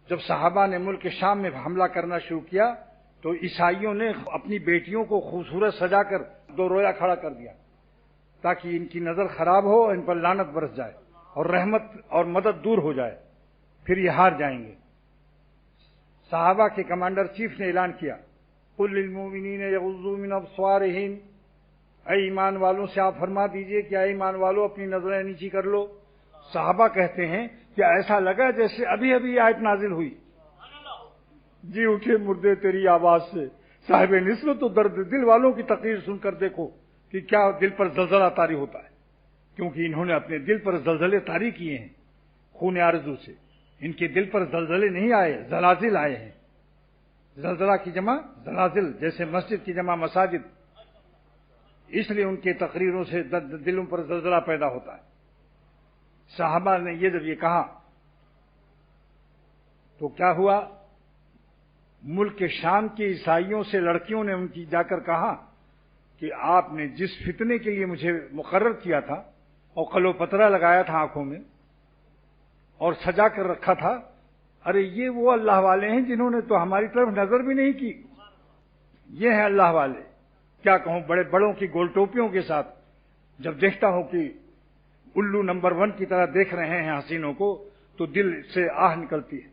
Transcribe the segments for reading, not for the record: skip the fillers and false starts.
جب صحابہ نے ملک شام میں حملہ کرنا شروع کیا تو عیسائیوں نے اپنی بیٹیوں کو خوبصورت سجا کر دو رویا کھڑا کر دیا تاکہ ان کی نظر خراب ہو، ان پر لعنت برس جائے اور رحمت اور مدد دور ہو جائے، پھر یہ ہار جائیں گے۔ صحابہ کے کمانڈر چیف نے اعلان کیا، قل للمؤمنین یغضوا من ابصارہم، اے ایمان والوں سے آپ فرما دیجئے کہ اے ایمان والوں اپنی نظریں نیچی کر لو۔ صحابہ کہتے ہیں کہ ایسا لگا جیسے ابھی ابھی یہ آیت نازل ہوئی۔ جی اٹھے مردے تیری آواز سے، صاحب نسبت و درد دل والوں کی تقریر سن کر دیکھو کہ کیا دل پر زلزلہ طاری ہوتا ہے، کیونکہ انہوں نے اپنے دل پر زلزلے طاری کیے ہیں خون آرزو سے۔ ان کے دل پر زلزلے نہیں آئے، زلازل آئے ہیں۔ زلزلہ کی جمع زلازل، جیسے مسجد کی جمع مساجد، اس لیے ان کے تقریروں سے دلوں پر زلزلہ پیدا ہوتا ہے۔ صحابہ نے یہ جب یہ کہا تو کیا ہوا، ملک شام کے عیسائیوں سے لڑکیوں نے ان کی جا کر کہا کہ آپ نے جس فتنے کے لیے مجھے مقرر کیا تھا اور قلو پترا لگایا تھا آنکھوں میں اور سجا کر رکھا تھا، ارے یہ وہ اللہ والے ہیں جنہوں نے تو ہماری طرف نظر بھی نہیں کی۔ یہ ہیں اللہ والے، کیا کہوں، بڑے بڑوں کی گول ٹوپیوں کے ساتھ جب دیکھتا ہوں کہ الو نمبر 1 کی طرح دیکھ رہے ہیں حسینوں کو تو دل سے آہ نکلتی ہے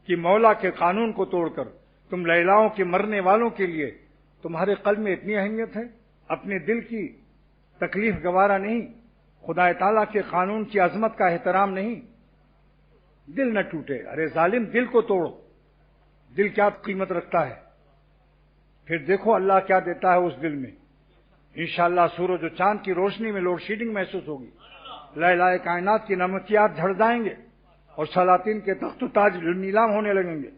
کہ مولا کے قانون کو توڑ کر تم لیلاؤں کے مرنے والوں کے لیے تمہارے قلب میں اتنی اہمیت ہے، اپنے دل کی تکلیف گوارا نہیں، خدا تعالیٰ کے قانون کی عظمت کا احترام نہیں۔ دل نہ ٹوٹے، ارے ظالم دل کو توڑو، دل کیا قیمت رکھتا ہے، پھر دیکھو اللہ کیا دیتا ہے اس دل میں۔ انشاءاللہ سورج و چاند کی روشنی میں لوڈ شیڈنگ محسوس ہوگی، لائلہ کائنات کی نعمتیات جھڑ جائیں گے اور سلاطین کے تخت و تاج نیلام ہونے لگیں گے،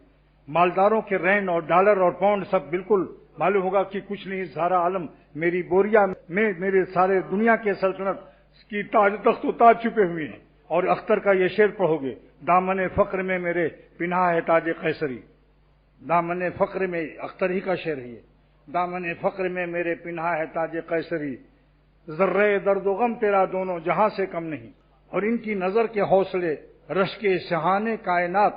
مالداروں کے رین اور ڈالر اور پاؤنڈ سب بالکل معلوم ہوگا کہ کچھ نہیں، سارا عالم میری بوریا میں، میرے سارے دنیا کے سلطنت کی تاج تخت و تاج چھپے ہوئے ہیں۔ اور اختر کا یہ شعر پڑھو گے، دامن فقر میں میرے پنہا ہے تاج قیصری، دامن فقر میں، اختر ہی کا شعر ہے یہ، دامن فقر میں میرے پنہا ہے تاج قیصری، ذرے درد و غم تیرا دونوں جہاں سے کم نہیں۔ اور ان کی نظر کے حوصلے رشک شہان کائنات،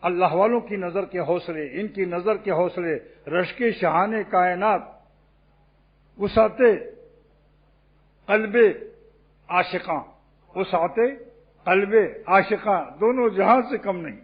اللہ والوں کی نظر کے حوصلے، ان کی نظر کے حوصلے رشک شہان کائنات، وسعت قلب عاشقاں، وسعت قلب عاشقاں، دونوں جہاں سے کم نہیں۔